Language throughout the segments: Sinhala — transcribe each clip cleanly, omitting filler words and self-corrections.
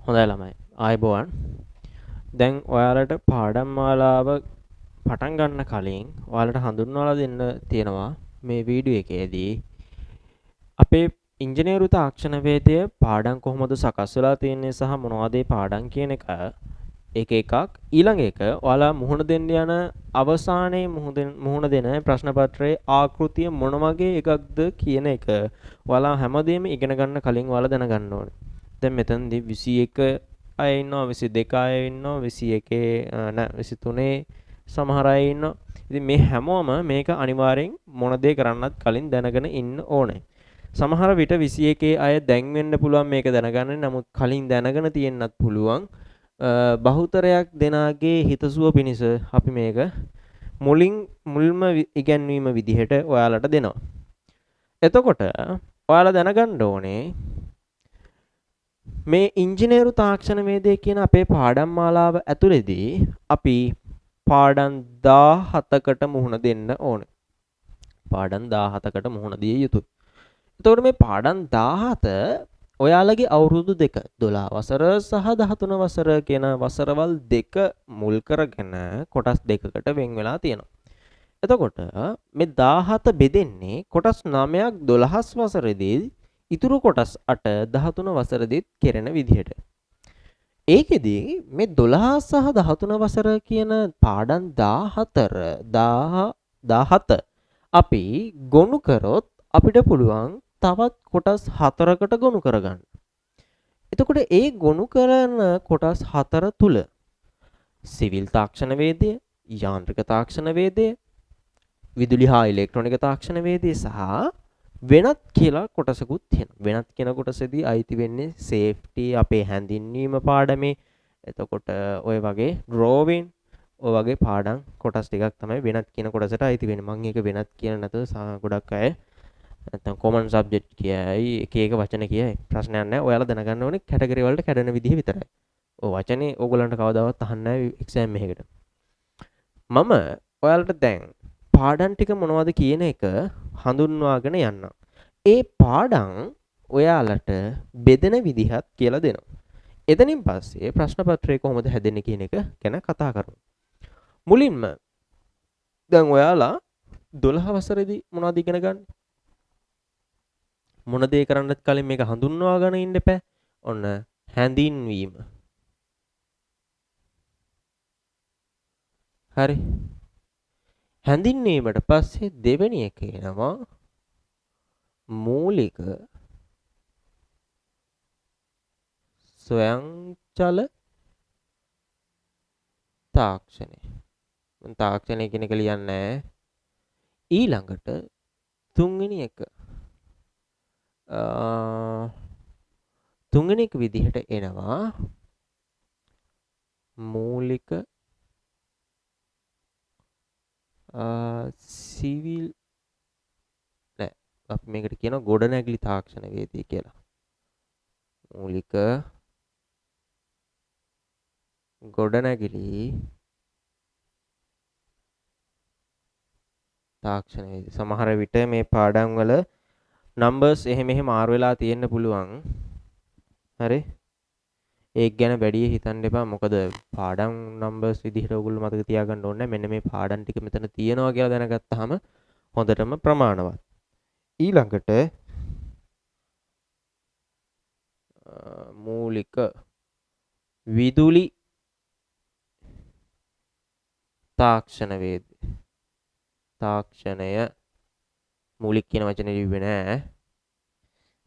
හොඳයි ළමයි. ආයුබෝවන්. දැන් ඔයාලට පාඩම් මාලාව පටන් ගන්න කලින් ඔයාලට හඳුන්වලා දෙන්න තියෙනවා මේ වීඩියෝ එකේදී අපේ ඉංජිනේරු තාක්ෂණ වේදයේ පාඩම් කොහොමද සකස් වෙලා තියෙන්නේ සහ මොනවද ඒ පාඩම් කියන එක එකක් ඊළඟ එක ඔයාලා මුහුණ දෙන්න යන අවසානයේ මුහුණ දෙන ප්‍රශ්න පත්‍රයේ ආකෘතිය මොන වගේ එකක්ද කියන එක ඔයාලා හැමදේම ඉගෙන ගන්න කලින් ඔයාලා දැනගන්න ඕනේ. දැන් මෙතනදී 21 අය ඉන්නවා 22 අය ඉන්නවා 21 නෑ 23 සමහර අය ඉන්නවා. ඉතින් මේ හැමෝම මේක අනිවාර්යෙන් මොන දේ කරන්නත් කලින් දැනගෙන ඉන්න ඕනේ. සමහර විට 21 අය දැන් වෙන්න පුළුවන් මේක දැනගන්න. නමුත් කලින් දැනගෙන තියෙන්නත් පුළුවන්. බහුතරයක් දෙනාගේ හිතසුව පිණිස අපි මේක මුල්ම ඉගැන්වීම විදිහට ඔයාලට දෙනවා. එතකොට ඔයාලා දැනගන්න ඕනේ මේ ඉංජිනේරු තාක්ෂණ වේදේ කියන අපේ පාඩම් මාලාව ඇතුළේදී අපි පාඩම් 17කට මුහුණ දෙන්න ඕනේ. පාඩම් 17කට මුහුණ දිය යුතුයි. එතකොට මේ පාඩම් 17 ඔයාලගේ අවුරුදු දෙක 12 වසර සහ 13 වසර කියන වසරවල් දෙක මුල් කරගෙන කොටස් දෙකකට වෙන් වෙලා තියෙනවා. එතකොට මේ 17 බෙදෙන්නේ කොටස් 9ක් 12 වසරේදී ඉතුරු කොටස් 8 13 වසරේදීත් කෙරෙන විදිහට. ඒකෙදි මේ 12 සහ 13 වසර කියන පාඩම් 17 අපි ගොනු කරොත් අපිට පුළුවන් තවත් කොටස් 4කට ගොනු කරගන්න. එතකොට ඒ ගොනු කරන කොටස් 4 තුල සිවිල් තාක්ෂණ වේදය, යාන්ත්‍රික තාක්ෂණ වේදය, විදුලි හා ඉලෙක්ට්‍රොනික තාක්ෂණ වේදය සහ වෙනත් කියලා කොටසකුත් තියෙනවා. වෙනත් කියන කොටසේදී අයිති වෙන්නේ සේෆ්ටි අපේ හැඳින්වීම පාඩමේ. එතකොට ඔය වගේ ඩ්‍රෝවින් ඔය වගේ පාඩම් කොටස් ටිකක් තමයි වෙනත් කියන කොටසට අයිති වෙන්නේ. මම ඒක වෙනත් කියන නැතුව ගොඩක් අය නැත්තම් කොමන් සබ්ජෙක්ට් කියයි එක එක වචන කියයි. ප්‍රශ්නයක් නැහැ. ඔයාලා දැනගන්න ඕනේ කැටගරි වලට කැඩෙන විදිහ විතරයි. ඔය වචනේ ඕගොල්ලන්ට කවදාවත් අහන්න නැහැ එක්සෑම් එකකට. මම ඔයාලට දැන් පාඩම් ටික මොනවද කියන එක හඳුන්වාගෙන යන්නම්. ඒ පාඩම් ඔයාලට බෙදෙන විදිහත් කියලා දෙනවා. එතනින් පස්සේ ප්‍රශ්න පත්‍රය කොහොමද හැදෙන්නේ කියන එක ගැන කතා කරමු. මුලින්ම දැන් ඔයාලා 12 වසරේදී මොනවද ඉගෙන ගන්න? මොන දේ කරන්නත් කලින් මේක හඳුන්වාගෙන ඉන්න එපා. ඔන්න හැඳින්වීම. හරි. හැඳින්වීමට පස්සේ දෙවෙනි එක එනවා මූලික ස්වයංචල තාක්ෂණය. මම තාක්ෂණය කියන එක ලියන්නේ ඊළඟට තුන්වෙනි එක තුන්වෙනි එක විදිහට එනවා මූලික සිවිල් නෑ අපි මේකට කියනවා ගොඩනැගිලි තාක්ෂණ වේදිය කියලා. මූලික ගොඩනැගිලි තාක්ෂණ වේදිය. සමහර විට මේ පාඩම් වල නම්බර්ස් එහෙම මාරු වෙලා තියෙන්න පුළුවන්. හරි. ඒක ගැන වැඩි හිතන්න එපා. මොකද පාඩම් නම්බර්ස් විදිහට ඔයගොල්ලෝ මතක තියාගන්න ඕනේ. මෙන්න මේ පාඩම් ටික මෙතන තියෙනවා කියලා දැනගත්තාම හොඳටම ප්‍රමාණවත්. ඊළඟට මූලික විදුලි තාක්ෂණ වේදිය. තාක්ෂණය මූලික කියන වචනේ ලිව්වේ නෑ.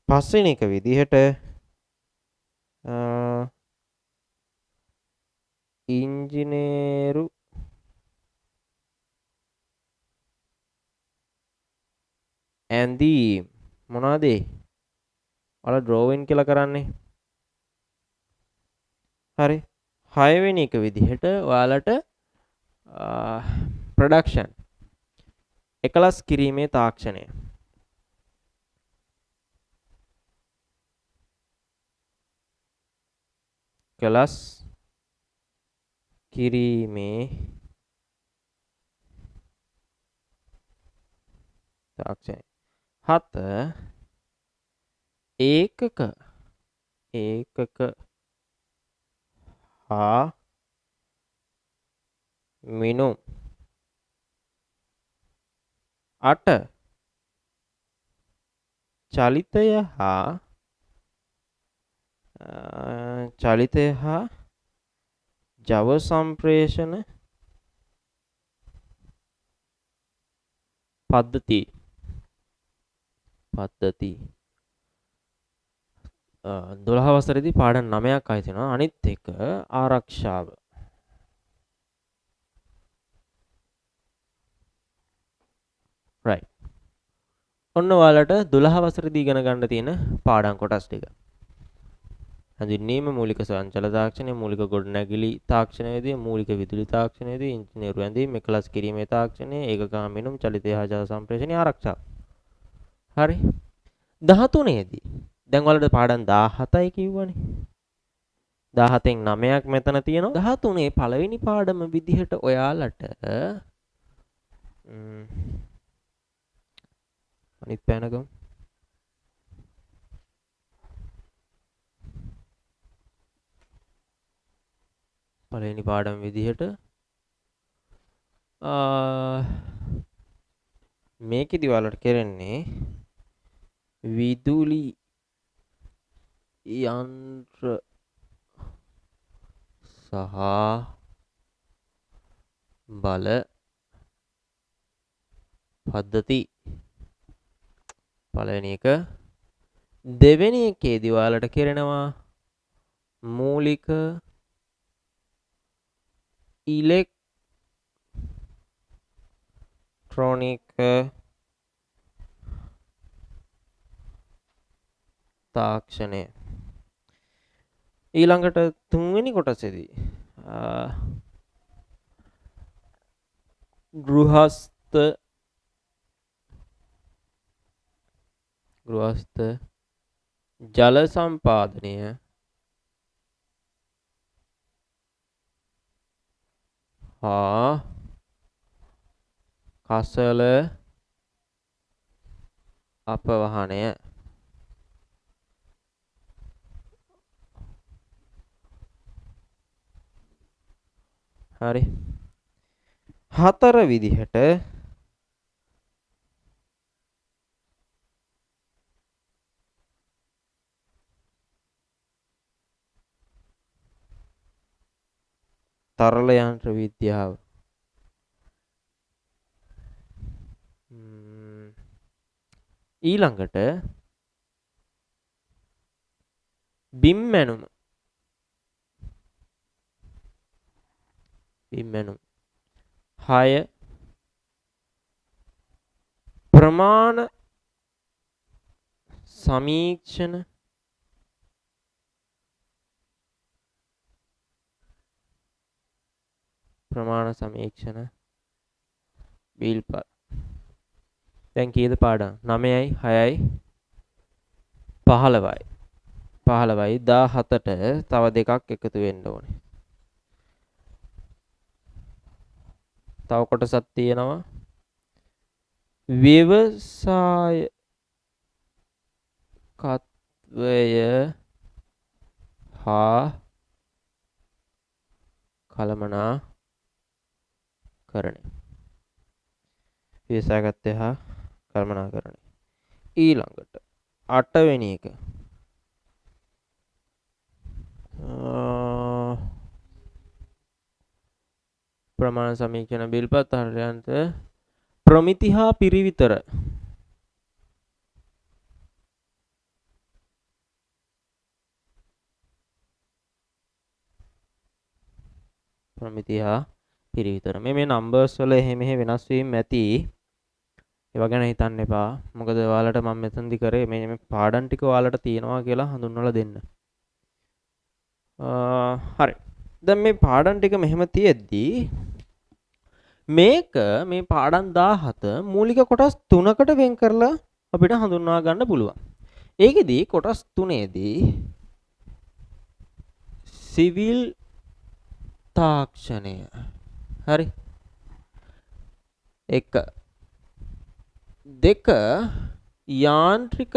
පස්වෙනි එක විදිහට ඉංජිනේරු ඇඳීම් මොනවද? ඔයාලා ඩ්‍රෝවින් කියලා කරන්නේ. හරි. 6 වෙනි එක විදිහට ඔයාලට ප්‍රොඩක්ෂන් එකලස් කිරීමේ තාක්ෂණය. එකලස් කිරීමේ තාක්ෂණය. 7 ඒකක හා මිනුම් 8 චලිතය හා ජව සම්ප්‍රේෂණ පද්ධති 12 වසරේදී පාඩම් 9ක් ආයි තියෙනවා. අනිත් එක ආරක්ෂාව. right. ඔන්න ඔයාලට 12 වසරේදී ඉගෙන ගන්න තියෙන පාඩම් කොටස් ටික. හඳුන්වීම මූලික සංචල තාක්ෂණය, මූලික ගොඩනැගිලි තාක්ෂණයේදී, මූලික විදුලි තාක්ෂණයේදී, ඉංජිනේරු ඇඳීම්, එකලස් කිරීමේ තාක්ෂණය, ඒකකාම මිනුම්, චලිතය හා ජව සම්ප්‍රේෂණයේ ආරක්ෂාව. හරි. 13 දී දැන් ඔයාලට පාඩම් 17යි කිව්වනේ. 17න් 9ක් මෙතන තියෙනවා. 13 පළවෙනි පාඩම විදිහට ඔයාලට අනිත් පැනගමු. පළවෙනි පාඩම විදිහට මේකෙදි ඔයාලට කරන්නේ විදුලි යන්ත්‍ර සහ බල පද්ධති පළවෙනි එක. දෙවෙනි එකේදී ඔයාලට කරනවා මූලික ඉලෙක්ට්‍රොනික තාක්ෂණය. ඊළඟට තුන්වෙනි කොටසේදී ගෘහස්ත ජල සම්පාදනය හා කසල අපවහනය. හරි. 4 විදිහට තරල යන්ත්‍ර විද්‍යාව ඊළඟට බිම් මැනුම 6 ප්‍රමාණ සමීක්ෂණ බිල්පත්. දැන් කීයද පාඩම්? 9යි 6යි 15යි 17ට තව දෙකක් එකතු වෙන්න ඕනේ. තව කොටසක් තියෙනවා ව්‍යවසායකත්වය හා කළමනාකරණය. ව්‍යවසායකත්වය හා කළමනාකරණය. ඊළඟට 8 වෙනි එක ප්‍රමාණ සමීක්ෂණ බිල්පත් හරයන්ත ප්‍රමිති හා පිරිවිතර. ප්‍රමිති හා පිරිවිතර. මේ නම්බර්ස් වල එහෙම වෙනස් වීම ඇති. ඒවා ගැන හිතන්න එපා. මොකද ඔයාලට මම මෙතනදි කරේ මේ පාඩම් ටික ඔයාලට තියෙනවා කියලා හඳුන්වලා දෙන්න. හරි. දැන් මේ පාඩම් ටික මෙහෙම තියෙද්දි මේක මේ පාඩම් 17 මූලික කොටස් 3කට වෙන් කරලා අපිට හඳුන්වා ගන්න පුළුවන්. ඒකෙදි කොටස් 3ේදී සිවිල් තාක්ෂණය. හරි. 1 2 යාන්ත්‍රික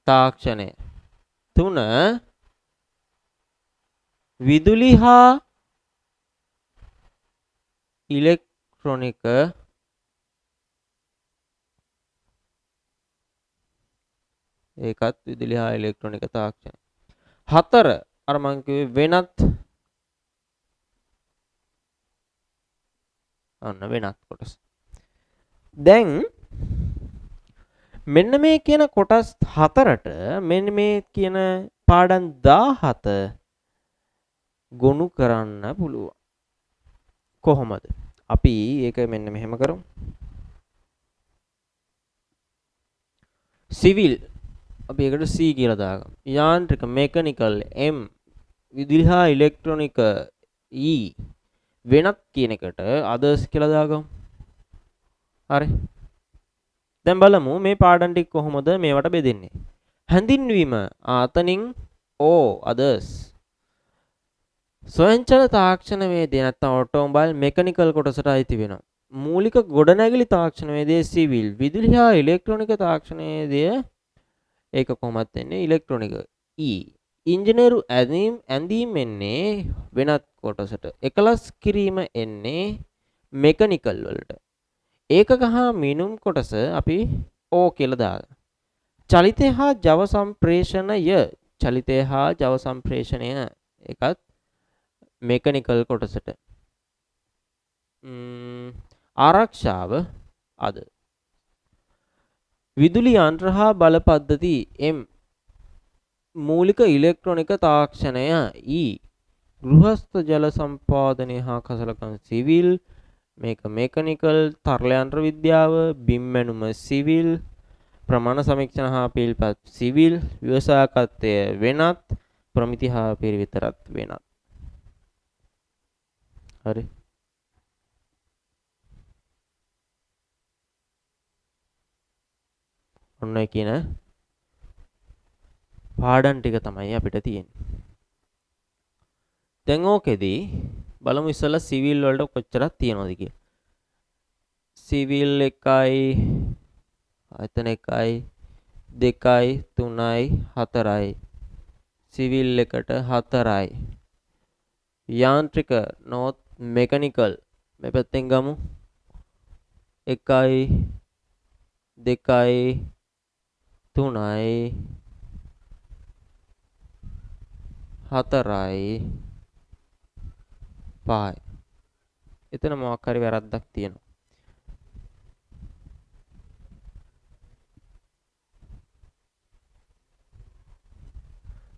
තාක්ෂණය. 3 විදුලි හා ඉලෙක්ට්‍රොනික ඒකත් විදුලි හා ඉලෙක්ට්‍රොනික තාක්ෂණය. 4 අර මං කිව්වේ වෙනත් අන්න වෙනත් කොටස. දැන් මෙන්න මේ කියන කොටස් 4ට මෙන්න මේ කියන පාඩම් 17 ගොනු කරන්න පුළුවන්. කොහොමද? අපි ඒක මෙන්න මෙහෙම කරමු. සිවිල් අපි ඒකට C කියලා දාගමු. යාන්ත්‍රික මෙකැනිකල් M විදුලි හා ඉලෙක්ට්‍රොනික E වෙනත් කියන එකට others කියලා දාගමු. හරි. දැන් බලමු මේ පාඩම් ටික කොහොමද මේවට බෙදෙන්නේ. හැඳින්වීම අතනින් O others. ස්වයංචල තාක්ෂණ වේදය නැත්නම් ඔටෝමොබයිල් මෙකැනිකල් කොටසට අයිති වෙනවා. මූලික ගොඩනැගිලි තාක්ෂණ වේදයේ සිවිල් විදුලි හා ඉලෙක්ට්‍රොනික තාක්ෂණ වේදය ඒක කොහොමද වෙන්නේ ඉලෙක්ට්‍රොනික E ඉංජිනේරු ඇඳීම් එන්නේ වෙනත් කොටසට එකලස් කිරීම එන්නේ මෙකැනිකල් වලට ඒකක හා මිනුම් කොටස අපි O කියලා දාගන්න චලිතය හා ජව සම්ප්‍රේෂණය චලිතය හා ජව සම්ප්‍රේෂණය ඒකත් මෙකැනිකල් කොටසට ආරක්ෂාව අද විදුලි යන්ත්‍ර හා බල පද්ධති M මූලික ඉලෙක්ට්‍රොනික තාක්ෂණය E ගෘහස්ත ජල සම්පාදනය හා කසලකම් සිවිල් මේක මෙකැනිකල් තරල යන්ත්‍ර විද්‍යාව බිම් මැනුම සිවිල් ප්‍රමාණ සමීක්ෂණ හා පිළිපත් සිවිල් ව්‍යවසායකත්වය වෙනත් ප්‍රමිති හා පිරිවිතරත් වෙනත් හරි ඔන්න කියන පාඩම් ටික තමයි අපිට තියෙන්නේ. දැන් ඕකෙදී බලමු ඉස්සෙල්ලා සිවිල් වලට කොච්චරක් තියෙනවද කියලා. සිවිල් 1යි ආයතන 1යි 2යි 3යි 4යි සිවිල් එකට 4යි යාන්ත්‍රික නොත් මෙකැනිකල් මේ පැත්තෙන් ගමු 1යි 2යි 3යි 4යි 5යි එතන මොකක් හරි වැරද්දක් තියෙනවා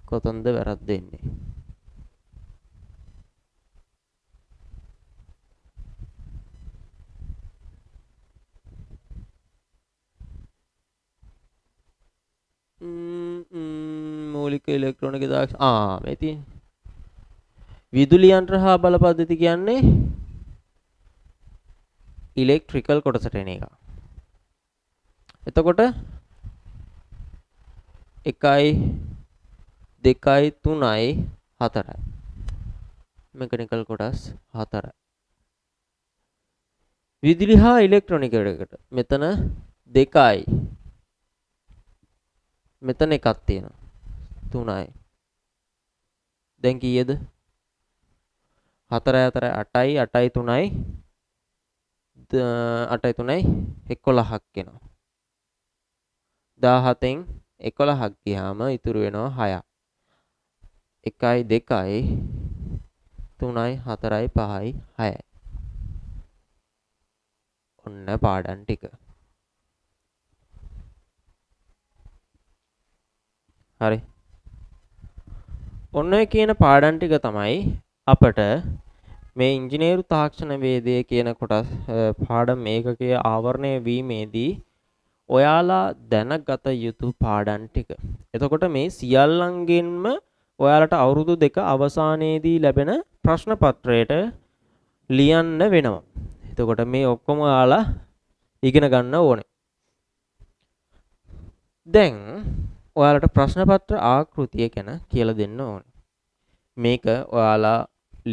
කොතනද වැරද්ද එන්නේ මූලික ඉලෙක්ට්‍රොනික තාක්ෂණ මේ තියෙන්නේ විදුලි යන්ත්‍ර හා බල පද්ධති කියන්නේ ඉලෙක්ට්‍රිකල් කොටසට එන එක. එතකොට 1යි 2යි 3යි 4යි මෙකැනිකල් කොටස් 4යි විදුලි හා ඉලෙක්ට්‍රොනික එකට මෙතන 2යි මෙතන එකක් තියෙනවා 3යි දැන් කීයද 4යි 4යි 8යි 8යි 3යි 8යි 3යි 11ක් එනවා 17න් 11ක් ගියාම ඉතුරු වෙනවා 6ක් 1යි 2යි 3යි 4යි 5යි 6යි ඔන්න පාඩම් ටික හරි ඔන්න ඔය කියන පාඩම් ටික තමයි අපට මේ ඉංජිනේරු තාක්ෂණ වේදයේ කියන කොටස් පාඩම් ඒකකයේ ආවරණය වීමේදී ඔයාලා දැනගත යුතු පාඩම් ටික. එතකොට මේ සියල්ලංගෙන්ම ඔයාලට අවුරුදු 2 අවසානයේදී ලැබෙන ප්‍රශ්න පත්‍රයට ලියන්න වෙනවා. එතකොට මේ ඔක්කොම ඔයාලා ඉගෙන ගන්න ඕනේ. දැන් ඔයාලට ප්‍රශ්න පත්‍ර ආකෘතිය ගැන කියලා දෙන්න ඕනේ. මේක ඔයාලා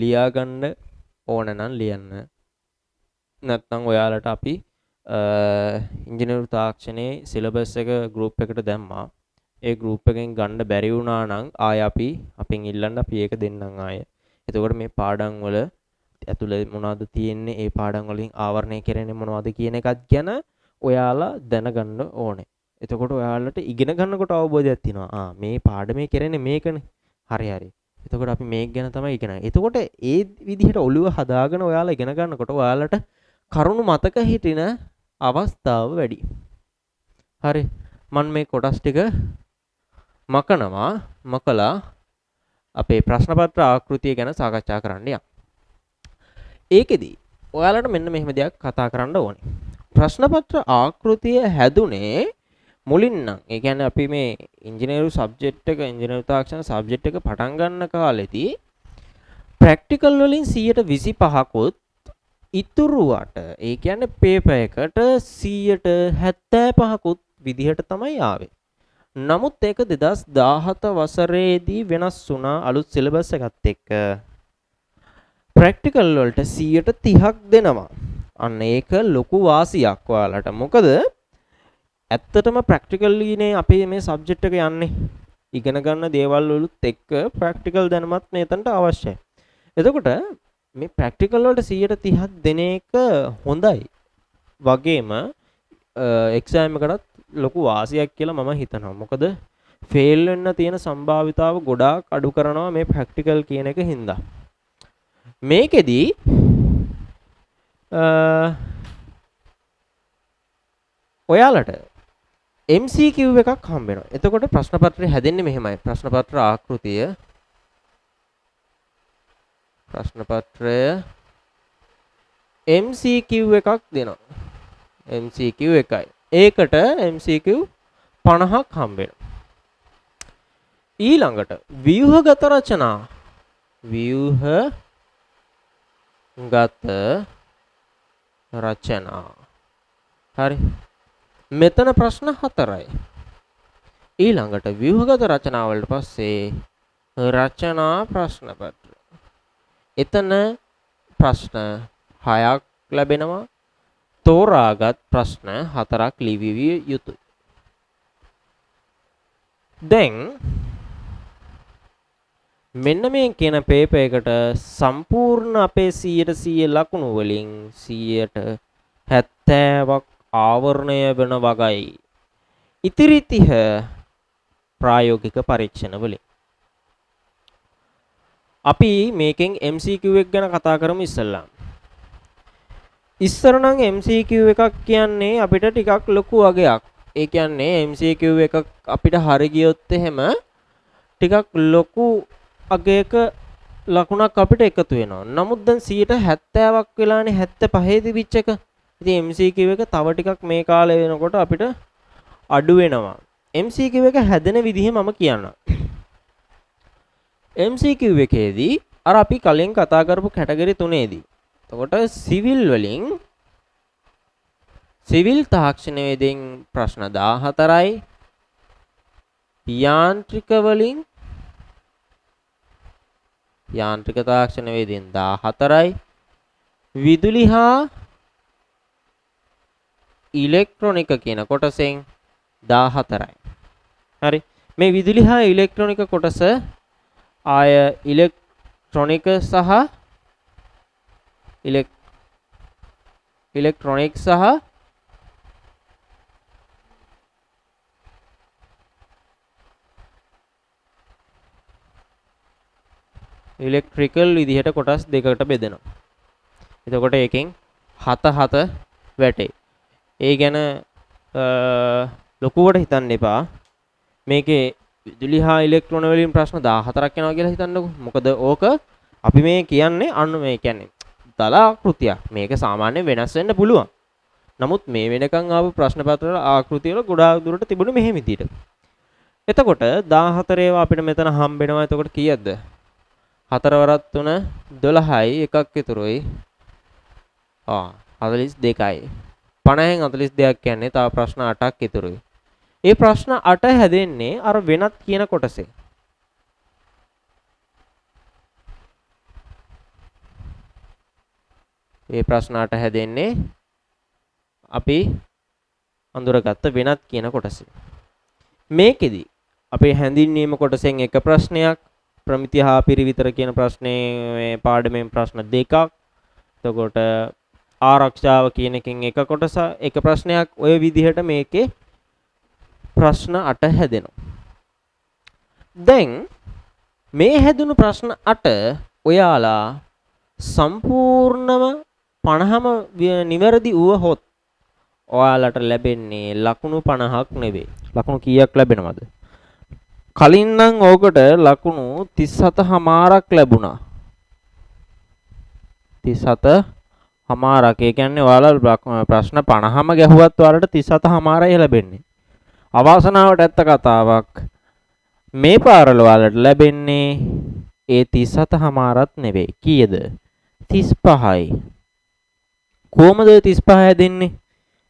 ලියා ගන්න ඕන නම් ලියන්න. නැත්නම් ඔයාලට අපි ඉංජිනේරු තාක්ෂණයේ සිලබස් එක ගෲප් එකට දැම්මා. ඒ group එකෙන් ගන්න බැරි වුණා නම් ආය අපි අපෙන් ඉල්ලන්න අපි ඒක දෙන්නම් ආය. එතකොට මේ පාඩම් වල ඇතුළේ මොනවද තියෙන්නේ ඒ පාඩම් වලින් ආවරණය කරන්නේ මොනවද කියන එකත් ගැන ඔයාලා දැනගන්න ඕනේ. එතකොට ඔයාලට ඉගෙන ගන්නකොට අවබෝධයක් තියෙනවා. මේ පාඩමේ කරන්නේ මේකනේ. හරි හරි. එතකොට අපි මේක ගැන තමයි ඉගෙනගන්නේ. එතකොට ඒ විදිහට ඔළුව හදාගෙන ඔයාලා ඉගෙන ගන්නකොට ඔයාලට කරුණු මතක හිටින අවස්ථාව වැඩි. හරි. මම මේ කොටස් ටික මකලා අපේ ප්‍රශ්න පත්‍ර ආකෘතිය ගැන සාකච්ඡා කරන්න යන්න. ඒකෙදි ඔයාලට මෙන්න මෙහෙම දෙයක් කතා කරන්න ඕනේ. ප්‍රශ්න පත්‍ර ආකෘතිය හැදුනේ මුලින් නම් ඒ කියන්නේ අපි මේ ඉංජිනේරු සබ්ජෙක්ට් එක ඉංජිනේරු තාක්ෂණ සබ්ජෙක්ට් එක පටන් ගන්න කාලෙදී ප්‍රැක්ටිකල් වලින් 125කුත් ඉතුරුවට ඒ කියන්නේ පේපර් එකට 175කුත් විදිහට තමයි ආවේ. නමුත් ඒක 2017 වසරේදී වෙනස් වුණා අලුත් සිලබස් එකත් එක්ක. ප්‍රැක්ටිකල් වලට 130ක් දෙනවා. අන්න ඒක ලොකු වාසියක් ඔයාලට. මොකද ඇත්තටම ප්‍රැක්ටිකල්ලිනේ අපේ මේ සබ්ජෙක්ට් එක යන්නේ. ඉගෙන ගන්න දේවල් වලුත් එක්ක ප්‍රැක්ටිකල් දැනුමත් මෙතනට අවශ්‍යයි. එතකොට මේ ප්‍රැක්ටිකල් වලට 130ක් දෙන එක හොඳයි. වගේම එක්සෑම් එකටත් ලොකු වාසියක් කියලා මම හිතනවා. මොකද ෆේල් වෙන්න තියෙන සම්භාවිතාව ගොඩාක් අඩු කරනවා මේ ප්‍රැක්ටිකල් කියන එක හින්දා. මේකෙදි ඔයාලට MCQ එකක් හම්බ වෙනවා. එතකොට ප්‍රශ්න පත්‍රය හැදෙන්නේ මෙහෙමයි. ප්‍රශ්න පත්‍ර ආකෘතිය ප්‍රශ්න පත්‍රය MCQ එකක් දෙනවා. MCQ එකයි. ඒකට MCQ 50ක් හම්බ වෙනවා. ඊළඟට ව්‍යුහගත රචනා හරි. මෙතන ප්‍රශ්න 4යි. ඊළඟට ව්‍යුහගත රචනා වලට පස්සේ රචනා ප්‍රශ්න පත්‍ර. එතන ප්‍රශ්න 6ක් ලැබෙනවා. තෝරාගත් ප්‍රශ්න 4ක් ලිවිය යුතුයි. දැන් මෙන්න මේ කියන පේපර් එකට සම්පූර්ණ අපේ 100% ලකුණු වලින් 70ක් ආවරණය වෙන වගයි. ඉතිරි 30 ප්‍රායෝගික පරීක්ෂණ වලින්. අපි මේකෙන් MCQ එක ගැන කතා කරමු ඉස්සෙල්ලා. ඉස්සර නම් MCQ එකක් කියන්නේ අපිට ටිකක් ලොකු වගයක්. ඒ කියන්නේ MCQ එකක් අපිට හරි ගියොත් එහෙම ටිකක් ලොකු අගයක ලකුණක් අපිට එකතු වෙනවා. නමුත් දැන් 70ක් වෙලානේ 75 තිබිච්ච එක. ඉතින් MCQ එක තව ටිකක් මේ කාලේ වෙනකොට අපිට අඩු වෙනවා. MCQ එක හැදෙන විදිහ මම කියන්නම්. MCQ එකේදී අර අපි කලින් කතා කරපු කැටගරි තුනේදී. එතකොට සිවිල් වලින් සිවිල් තාක්ෂණ වේදෙන් ප්‍රශ්න 14යි. යාන්ත්‍රික වලින් යාන්ත්‍රික තාක්ෂණ වේදෙන් 14යි. විදුලි හා ඉලෙක්ට්‍රොනික කියන කොටසෙන් 14යි. හරි. මේ විදුලි හා ඉලෙක්ට්‍රොනික කොටස ආය ඉලෙක්ට්‍රොනික සහ ඉලෙක්ට්‍රොනික සහ ඉලෙක්ට්‍රිකල් විදිහට කොටස් දෙකකට බෙදෙනවා. එතකොට ඒකෙන් 7 වැටේ. ඒ ගැන ලොකුවට හිතන්න එපා. මේකේ විදුලි හා ඉලෙක්ට්‍රෝන වලින් ප්‍රශ්න 14ක් යනවා කියලා හිතන්නකෝ. මොකද ඕක අපි මේ කියන්නේ අන්න මේ කියන්නේ දල ආකෘතියක්. මේක සාමාන්‍යයෙන් වෙනස් වෙන්න පුළුවන්. නමුත් මේ වෙනකන් ආපු ප්‍රශ්න පත්‍ර ආකෘතිය වල ගොඩාක් දුරට තිබුණේ මෙහෙම විදිහට. එතකොට 14 ඒවා අපිට මෙතන හම්බ වෙනවා. එතකොට කීයක්ද? 4 වරක් 3 12යි එකක් ඉතුරුයි. 42යි. 50න් 42ක් කියන්නේ තව ප්‍රශ්න 8ක් ඉතුරුයි. ඒ ප්‍රශ්න 8 හැදෙන්නේ අර වෙනත් කියන කොටසේ. ඒ ප්‍රශ්න 8 හැදෙන්නේ අපි අඳුරගත්ත වෙනත් කියන කොටසේ. මේකෙදි අපේ හැඳින්වීම කොටසෙන් එක ප්‍රශ්නයක්, ප්‍රමිතිය හා පිරිවිතර කියන ප්‍රශ්නේ මේ පාඩමෙන් ප්‍රශ්න දෙකක්. එතකොට ආරක්ෂාව කියන එකෙන් එක කොටස එක ප්‍රශ්නයක්. ඔය විදිහට මේකේ ප්‍රශ්න 8 හැදෙනවා. දැන් මේ හැදුණු ප්‍රශ්න 8 ඔයාලා සම්පූර්ණම 50ම නිවැරදි වුවහොත් ඔයාලට ලැබෙන්නේ ලකුණු 50ක් නෙවෙයි. ලකුණු කීයක් ලැබෙනවද? කලින් නම් ඕකට ලකුණු 37මාරක් ලැබුණා. 37මාරක්. ඒ කියන්නේ ඔයාලා ප්‍රශ්න 50ම ගැහුවත් ඔයාලට 37මාරයි ලැබෙන්නේ. අවාසනාවට ඇත්ත කතාවක්. මේ පාරල ඔයාලට ලැබෙන්නේ ඒ 37මාරත් නෙවෙයි. කීයද? 35යි. කොහමද 35 හැදෙන්නේ?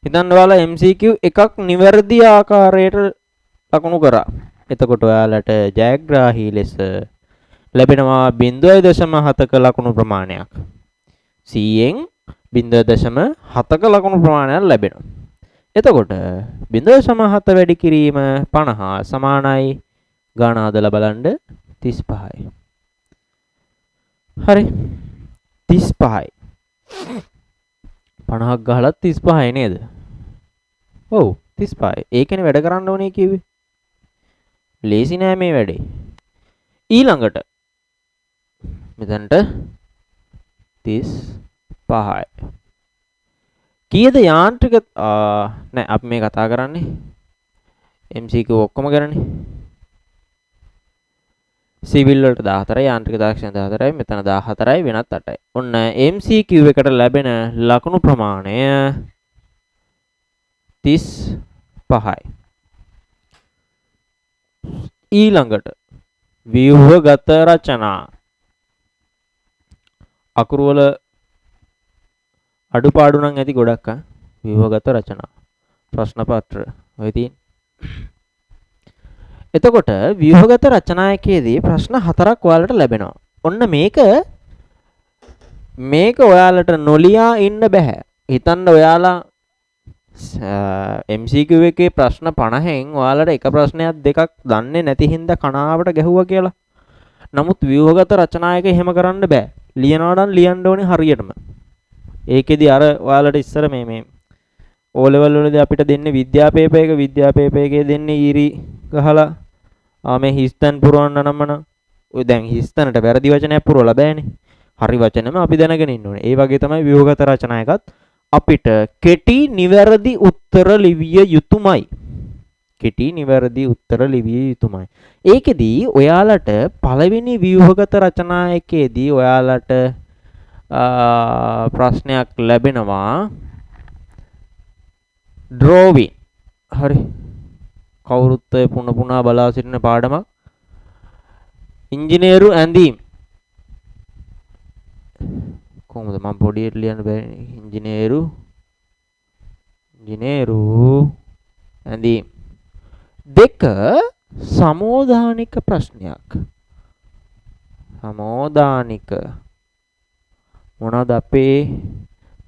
හිතන්න ඔයාලා MCQ එකක් නිවැරදි ආකාරයට ලකුණු කරා. එතකොට ඔයාලට ජයග්‍රාහී ලෙස ලැබෙනවා 0.7ක ලකුණු ප්‍රමාණයක්. 100න් 0.7ක ලකුණු ප්‍රමාණයක් ලැබෙනවා. එතකොට 0.7 වැඩි කිරීම 50 සමානයි ගාණ හදලා බලන්න 35යි. හරි. 35යි. 50ක් ගහලත් 35යි නේද? ඔව් 35යි. ඒකනේ වැඩ කරන්න ඕනේ කිව්වේ. ලේසි නෑ මේ වැඩේ. ඊළඟට මෙතනට 35යි. කීයද යාන්ත්‍රික නෑ අපි මේ කතා කරන්නේ MCQ ඔක්කොම කරන්නේ. සිවිල් වලට 14යි යාන්ත්‍රික තාක්ෂණ 14යි මෙතන 14යි වෙනත් 8යි. ඔන්න MCQ එකට ලැබෙන ලකුණු ප්‍රමාණය 35යි. ඊළඟට ව්‍යුහගත රචනා අකුරු වල අඩුපාඩු නම් ඇති ගොඩක් ව්‍යුහගත රචනා ප්‍රශ්න පත්‍ර ඔය තියෙන. එතකොට ව්‍යුහගත රචනායකයේදී ප්‍රශ්න 4ක් ඔයාලට ලැබෙනවා. ඔන්න මේක ඔයාලට නොලියා ඉන්න බෑ. හිතන්න ඔයාලා MCQ එකේ ප්‍රශ්න 50න් ඔයාලට එක ප්‍රශ්නයක් දෙකක් දන්නේ නැති හින්දා කනාවට ගැහුවා කියලා. නමුත් ව්‍යුහගත රචනායක එහෙම කරන්න බෑ. ලියනවා නම් ලියන්න ඕනේ හරියටම. ඒකෙදි අර ඔයාලට ඉස්සර මේ O level වලදී අපිට දෙන්නේ විද්‍යාපේපර් එක විද්‍යාපේපර් එකේ දෙන්නේ ඊරි ගහලා මේ හිස්තන් පුරවන්න නම්මන. ඔය දැන් හිස්තනට වැරදි වචනයක් පුරවලා බෑනේ. හරි වචනම අපි දැනගෙන ඉන්න ඕනේ. ඒ වගේ තමයි ව්‍යුහගත රචනායකත් අපිට කෙටි නිවැරදි උත්තර ලිවිය යුතුමයි. කෙටි නිවැරදි උත්තර ලිවිය යුතුමයි. ඒකෙදී ඔයාලට පළවෙනි ව්‍යුහගත රචනායකයේදී ඔයාලට ප්‍රශ්නයක් ලැබෙනවා drawing. හරි. කවුරුත් පුන බලා සිටින පාඩමක්. ඉංජිනේරු ඇඳීම්. කොහොමද මම පොඩියට ලියන්න බෑනේ. ඉංජිනේරු ඇඳීම්. දෙක සමෝදානික ප්‍රශ්නයක්. සමෝදානික මොනවාද අපේ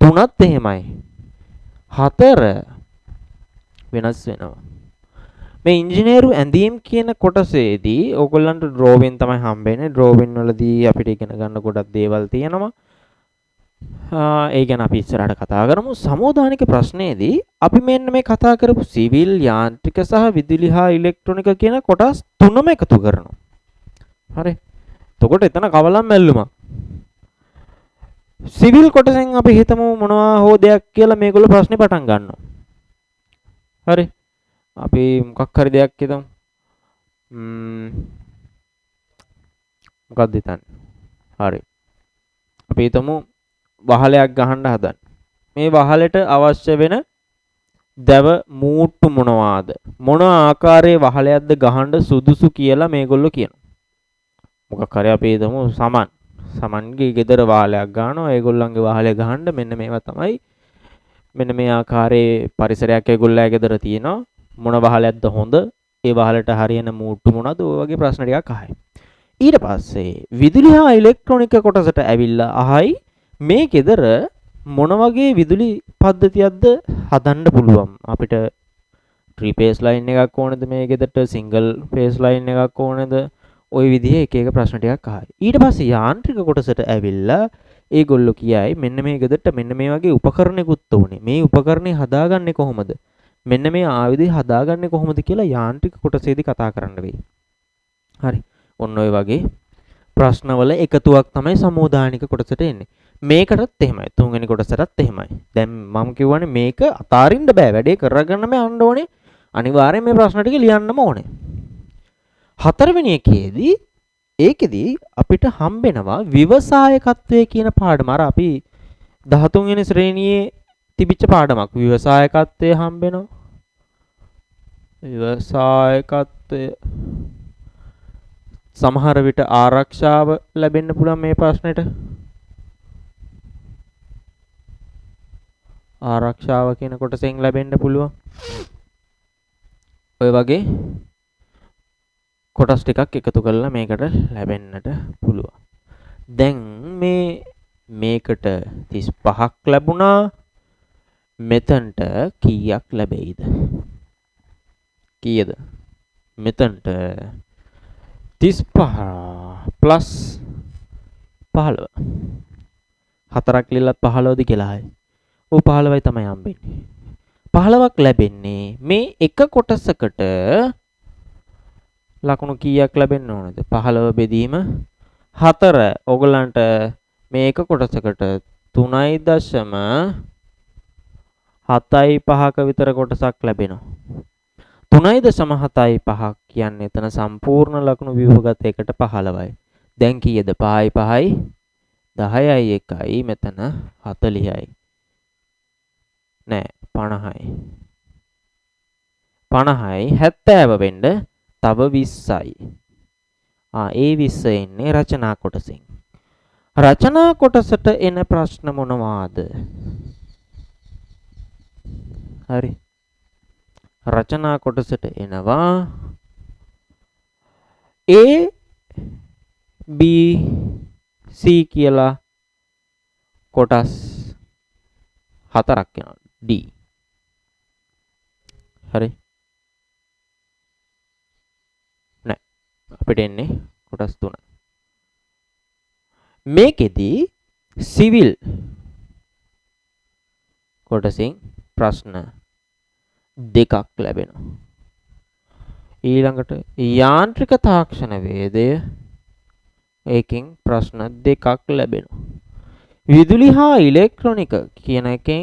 තුනත් එහෙමයි. 4 වෙනස් වෙනවා. මේ ඉංජිනේරු ඇඳීම් කියන කොටසේදී ඕගොල්ලන්ට ඩ්‍රෝවින් තමයි හම්බෙන්නේ. ඩ්‍රෝවින් වලදී අපිට ඉගෙන ගන්න ගොඩක් දේවල් තියෙනවා. ඒ ගැන අපි ඉස්සරහට කතා කරමු. සමෝදානික ප්‍රශ්නයේදී අපි මෙන්න මේ කතා කරපු සිවිල් යාන්ත්‍රික සහ විදුලි හා ඉලෙක්ට්‍රොනික කියන කොටස් තුනම එකතු කරනවා. හරි. එතකොට එතන කවලම් මැල්ලුමක්. සිවිල් කොටසෙන් අපි හිතමු මොනවා හෝ දෙයක් කියලා මේගොල්ලෝ ප්‍රශ්නේ පටන් ගන්නවා. හරි. අපි මොකක් හරි දෙයක් හිතමු. මොකක්ද හිතන්නේ? හරි. අපි හිතමු වහලයක් ගහන්න හදන. මේ වහලෙට අවශ්‍ය වෙන දැව මූට්ටු මොනවාද? මොන ආකාරයේ වහලයක්ද ගහන්න සුදුසු කියලා මේගොල්ලෝ කියනවා. මොකක් හරි අපි හිතමු සමන්ගේ ගෙදර වහලයක් ගන්නවා. ඒගොල්ලන්ගේ වහලය ගහන්න මෙන්න මේවා තමයි. මෙන්න මේ ආකාරයේ පරිසරයක් ඒගොල්ලන්ගේ ගෙදර තියෙනවා. මොන වහලයක්ද හොඳ? ඒ වහලට හරියන මූට්ටු මොනවද? ඔය වගේ ප්‍රශ්න ටිකක් අහයි. ඊට පස්සේ විදුලි හා ඉලෙක්ට්‍රොනික කොටසට ඇවිල්ලා අහයි මේ ගෙදර මොන වගේ විදුලි පද්ධතියක්ද හදන්න පුළුවන් අපිට ත්‍රි ෆේස් ලයින් එකක් ඕනද මේ ගෙදරට සිංගල් ෆේස් ලයින් එකක් ඕනද ওই විදිහේ එක එක ප්‍රශ්න ටිකක් අහයි. ඊට පස්සේ යාන්ත්‍රික කොටසට ඇවිල්ලා ඒගොල්ලෝ කියයි මෙන්න මේ ගෙදරට මෙන්න මේ වගේ උපකරණෙකුත් උනේ. මේ උපකරණේ හදාගන්නේ කොහොමද? මෙන්න මේ ආයුධය හදාගන්නේ කොහොමද කියලා යාන්ත්‍රික කොටසේදී කතා කරන්න වෙයි. හරි. ඔන්න ඔය වගේ ප්‍රශ්නවල එකතුවක් තමයි සමුදානික කොටසට එන්නේ. මේකටත් එහෙමයි. තුන්වෙනි කොටසටත් එහෙමයි. දැන් මම කියවනේ මේක අතාරින්න බෑ. වැඩේ කරගන්නම යන්න ඕනේ. අනිවාර්යෙන් මේ ප්‍රශ්න ටික ලියන්නම ඕනේ. හතරවෙනි එකේදී ඒකෙදී අපිට හම්බෙනවා ව්‍යවසායකත්වය කියන පාඩම. අර අපි 13 වෙනි ශ්‍රේණියේ තිබිච්ච පාඩමක්. ව්‍යවසායකත්වය හම්බෙනවා. ව්‍යවසායකත්වය සමහර විට ආරක්ෂාව ලැබෙන්න පුළුවන් මේ ප්‍රශ්නෙට. ආරක්ෂාව කියන කොටසෙන් ලැබෙන්න පුළුවන්. ඔය වගේ කොටස් ටිකක් එකතු කරලා මේකට ලැබෙන්නට පුළුවන්. දැන් මේකට 35ක් ලැබුණා. මෙතනට කීයක් ලැබෙයිද? කීයද? මෙතනට 35 ප්ලස් 15. හතරක් ලියලත් 15ද කියලායි. ඔව් 15යි තමයි හම්බෙන්නේ. 15ක් ලැබෙන්නේ මේ එක කොටසකට ලකුණු කීයක් ලැබෙන්න ඕනද? 15 බෙදීම 4. ඔයගලන්ට මේ එක කොටසකට 3.75ක විතර කොටසක් ලැබෙනවා. 3.75 කියන්නේ එතන සම්පූර්ණ ලකුණු ව්‍යුහගත එකට 15යි. දැන් කීයද? 5යි 5යි 10යි 1යි මෙතන 40යි. නෑ 50යි. 50යි 70 වෙන්න තව 20යි. ඒ 20 එන්නේ රචනා කොටසෙන්. රචනා කොටසට එන ප්‍රශ්න මොනවාද? හරි. රචනා කොටසට එනවා A B C කියලා කොටස් 4ක් වෙනවා. D. හරි. නෑ. අපිට එන්නේ කොටස් 3. මේකෙදි සිවිල් කොටසින් ප්‍රශ්න 2ක් ලැබෙනවා. ඊළඟට යාන්ත්‍රික තාක්ෂණ වේදය ඒකෙන් ප්‍රශ්න 2ක් ලැබෙනවා. විදුලි හා ඉලෙක්ට්‍රොනික කියන එකෙන්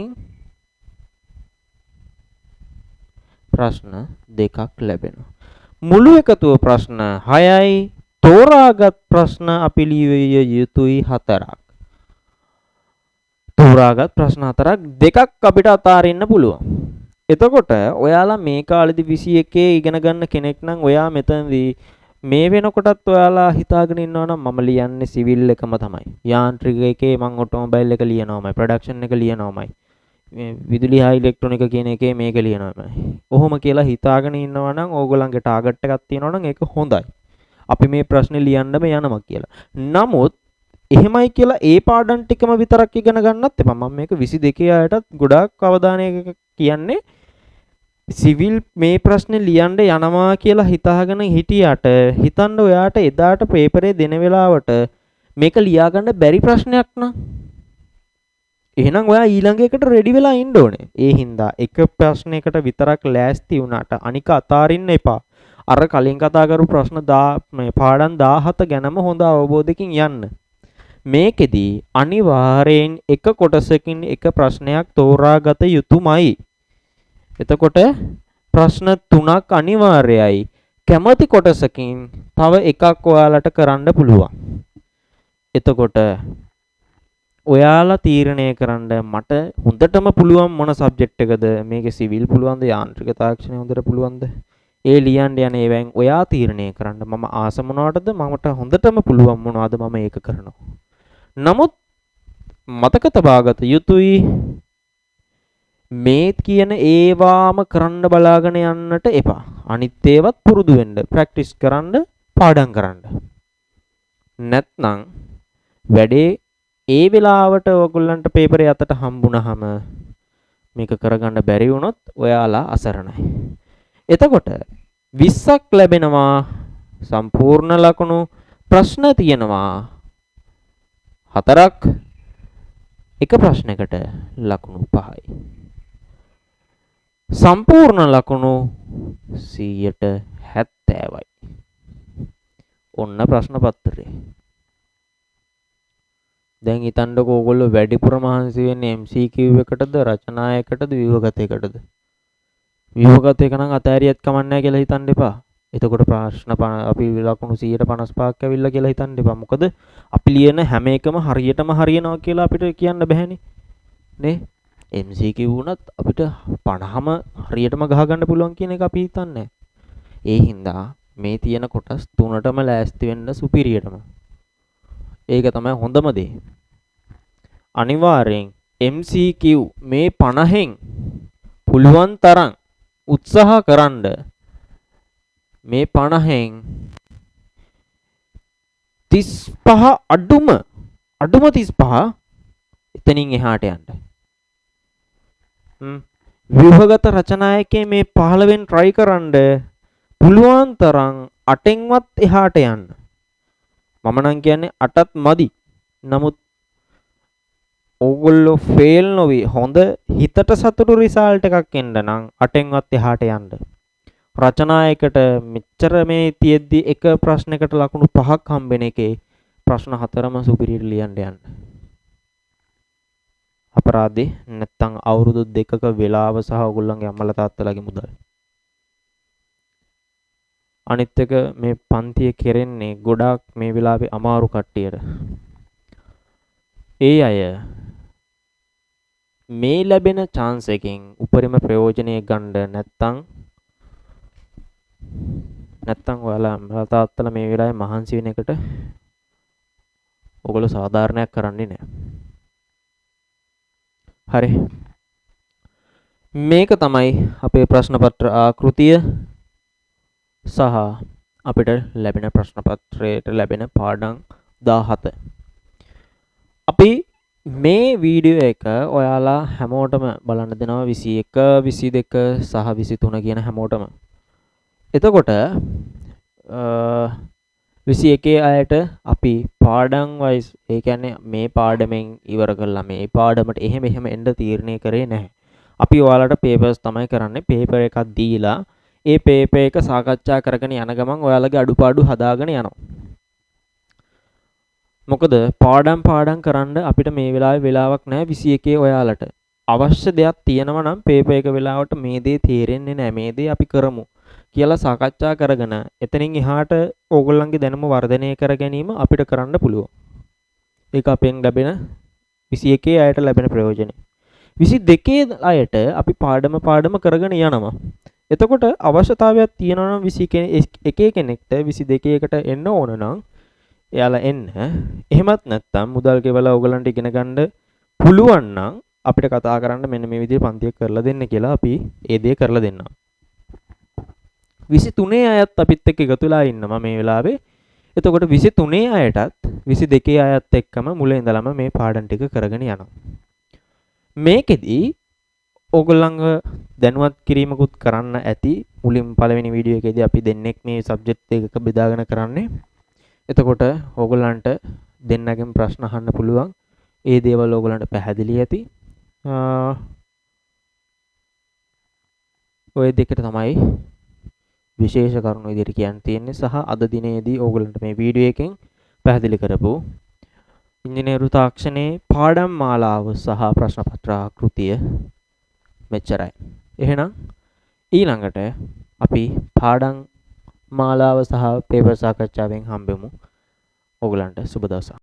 ප්‍රශ්න 2ක් ලැබෙනවා. මුළු එකතුව ප්‍රශ්න 6යි. තෝරාගත් ප්‍රශ්න අපි ලියවිය යුතුයි 4ක්. තෝරාගත් ප්‍රශ්න 4ක් දෙකක් අපිට අතාරින්න පුළුවන්. එතකොට ඔයාලා මේ කාලෙදි 21 ඉගෙන ගන්න කෙනෙක් නම් ඔයා මෙතනදී මේ වෙනකොටත් ඔයාලා හිතාගෙන ඉන්නවා නම් මම ලියන්නේ සිවිල් එකම තමයි. යාන්ත්‍රික එකේ මම ඔටෝමොබයිල් එක ලියනවාමයි, ප්‍රොඩක්ෂන් එක ලියනවාමයි. මේ විදුලි හා ඉලෙක්ට්‍රොනික කියන එකේ මේක ලියනවාමයි. ඔහොම කියලා හිතාගෙන ඉන්නවා නම් ඕගොල්ලන්ගේ ටාගට් එකක් තියෙනවා නම් ඒක හොඳයි. අපි මේ ප්‍රශ්නේ ලියන්නම යනවා කියලා. නමුත් එහෙමයි කියලා ඒ පාඩම් ටිකම විතරක් ඉගෙන ගන්නත් එපා. මම මේක 22 අයටත් ගොඩාක් අවධානයක කියන්නේ සිවිල් මේ ප්‍රශ්නේ ලියන්න යනවා කියලා හිතාගෙන හිටියට හිතන්න ඔයාට එදාට පේපරේ දෙන වෙලාවට මේක ලියා ගන්න බැරි ප්‍රශ්නයක් නා. එහෙනම් ඔයා ඊළඟ එකට රෙඩි වෙලා ඉන්න ඕනේ. ඒ හින්දා එක ප්‍රශ්නයකට විතරක් ලෑස්ති වුණාට අනික අතාරින්න එපා. අර කලින් කතා කරපු ප්‍රශ්න මේ පාඩම් 17 ගැනම හොඳ අවබෝධයකින් යන්න. මේකෙදි අනිවාර්යෙන් එක කොටසකින් එක ප්‍රශ්නයක් තෝරාගත යුතුමයි. එතකොට ප්‍රශ්න 3ක් අනිවාර්යයි. කැමැති කොටසකින් තව එකක් ඔයාලට කරන්න පුළුවන්. එතකොට ඔයාලා තීරණය කරන්න මට හොඳටම පුළුවන් මොන සබ්ජෙක්ට් එකද? මේකේ සිවිල් පුළුවන්ද? යාන්ත්‍රික තාක්ෂණය හොඳට පුළුවන්ද? ඒ ලියන්න යන ඒවෙන් ඔයා තීරණය කරන්න. මම ආස මොනවටද? මමට හොඳටම පුළුවන් මොනවද? මම ඒක කරනවා. නමුත් මතක තබාගත යුතුයි මේ කියන ඒවාම කරන්න බලාගෙන යන්නට එපා. අනිත් ඒවත් පුරුදු වෙන්න, ප්‍රැක්ටිස් කරන්න, පාඩම් කරන්න. නැත්නම් වැඩේ ඒ වෙලාවට ඔයගොල්ලන්ට පේපරේ අතට හම්බුනහම මේක කරගන්න බැරි වුණොත් ඔයාලා අසරණයි. එතකොට 20ක් ලැබෙනවා සම්පූර්ණ ලකුණු ප්‍රශ්න තියෙනවා 4ක් එක ප්‍රශ්නයකට ලකුණු 5යි. සම්පූර්ණ ලකුණු 170යි. ඔන්න ප්‍රශ්න පත්‍රය. දැන් හිතන්නකෝ ඕගොල්ලෝ වැඩිපුර මහන්සි වෙන්නේ MCQ එකටද රචනා එකටද විභගත එකටද? විභගත එක නම් අතෑරියත් කමක් නැහැ කියලා හිතන්න එපා. එතකොට ප්‍රශ්න අපි ලකුණු 155ක් ඇවිල්ලා කියලා හිතන්න එපා. මොකද අපි ලියන හැම එකම හරියටම හරියනවා කියලා අපිට කියන්න බැහැනේ. නේ? MCQ වුණත් අපිට 50ම හරියටම ගහ ගන්න පුළුවන් කියන එක අපි හිතන්නේ. ඒ හින්දා මේ තියෙන කොටස් තුනටම ලෑස්ති වෙන්න සුපිරියටම. ඒක තමයි හොඳම දේ. අනිවාර්යෙන් MCQ මේ 50න් පුළුවන් තරම් උත්සාහ කරන්න මේ 50න් 35 අඩුම 35 එතනින් එහාට යන්න. ව්‍යුහගත රචනායකයේ මේ 15න් try කරන්න පුළුවන් තරම් 8න්වත් එහාට යන්න. මම නම් කියන්නේ 8ත් මදි. නමුත් ඕගොල්ලෝ ෆේල් නොවි හොඳ හිතට සතුටු රිසල්ට් එකක් එන්න නම් 8න්වත් එහාට යන්න. රචනායකට මෙච්චර මේ තියෙද්දි එක ප්‍රශ්නයකට ලකුණු 5ක් හම්බෙන එකේ ප්‍රශ්න 4ම සුපිරියට ලියන්න යන්න. අපරාධේ නැත්තම් අවුරුදු 2ක වෙලාව සහ ඕගොල්ලන්ගේ අම්මලා තාත්තලාගේ මුදල්. අනිත් එක මේ පන්තිය කෙරෙන්නේ ගොඩාක් මේ වෙලාවේ අමාරු කට්ටියට. ඒ අය මේ ලැබෙන chance එකෙන් උපරිම ප්‍රයෝජනය ගන්න නැත්තම් ඔයාලා අම්මලා තාත්තලා මේ වෙලාවේ මහන්සි වෙන එකට ඔයගොල්ලෝ සාධාරණයක් කරන්නේ නැහැ. හරි. මේක තමයි අපේ ප්‍රශ්න පත්‍ර ආකෘතිය සහ අපිට ලැබෙන ප්‍රශ්න පත්‍රයට ලැබෙන පාඩම් 17. අපි මේ වීඩියෝ එක ඔයාලා හැමෝටම බලන්න දෙනවා 21, 22 සහ 23 කියන හැමෝටම. එතකොට 21 අයට අපි පාඩම් වයිස් ඒ කියන්නේ මේ පාඩමෙන් ඉවර කළා මේ පාඩමට එහෙම එන්න තීරණය කරේ නැහැ. අපි ඔයාලට පේපර්ස් තමයි කරන්නේ. පේපර් එකක් දීලා ඒ පේපර් එක සාකච්ඡා කරගෙන යන ගමන් ඔයාලගේ අඩුපාඩු හදාගෙන යනවා. මොකද පාඩම් කරන්න අපිට මේ වෙලාවේ වෙලාවක් නැහැ 21 ඔයාලට. අවශ්‍ය දෙයක් තියෙනවා නම් පේපර් එක වෙලාවට මේ දේ තේරෙන්නේ නැහැ මේ දේ අපි කරමු කියලා සාකච්ඡා කරගෙන එතනින් එහාට ඕගොල්ලන්ගේ දැනුම වර්ධනය කර ගැනීම අපිට කරන්න පුළුවන්. ඒක අපෙන් ලැබෙන 21 අයට ලැබෙන ප්‍රයෝජනය. 22 අයට අපි පාඩම කරගෙන යනවා. එතකොට අවශ්‍යතාවයක් තියෙනවා නම් 21 කෙනෙක්ට 22 එකට එන්න ඕන නම් එයාලා එන්න. එහෙමත් නැත්නම් මුදල් ගෙවලා ඕගලන්ට ඉගෙන ගන්න පුළුවන් නම් අපිට කතා කරන්න මෙන්න මේ විදිහට පන්තියක් කරලා දෙන්න කියලා අපි ඒ දේ කරලා දෙන්නම්. 23 අයත් අපිත් එක්ක එකතුලා ඉන්නවා මේ වෙලාවේ. එතකොට 23 අයටත් 22 අයත් එක්කම මුල ඉඳලම මේ පාඩම් ටික කරගෙන යනවා. මේකෙදි ඕගොල්ලන්ව දැනුවත් කිරීමකුත් කරන්න ඇති. මුලින් පළවෙනි වීඩියෝ එකේදී අපි දෙන්නෙක් මේ සබ්ජෙක්ට් එකක බෙදාගෙන කරන්නේ. එතකොට ඕගොල්ලන්ට දෙන්නගෙන් ප්‍රශ්න අහන්න පුළුවන්. ඒ දේවල් ඕගොල්ලන්ට පැහැදිලි ඇති. ඔය දෙකට තමයි විශේෂ කරුණු විදිහට කියන්න තියෙන්නේ සහ අද දිනේදී ඕගොල්ලන්ට මේ වීඩියෝ එකෙන් පැහැදිලි කරපු ඉංජිනේරු තාක්ෂණයේ පාඩම් මාලාව සහ ප්‍රශ්න පත්‍ර ආකෘතිය මෙච්චරයි. එහෙනම් ඊළඟට අපි පාඩම් මාලාව සහ පේපර් සාකච්ඡාවෙන් හම්බෙමු. ඕගොල්ලන්ට සුබ දවසක්.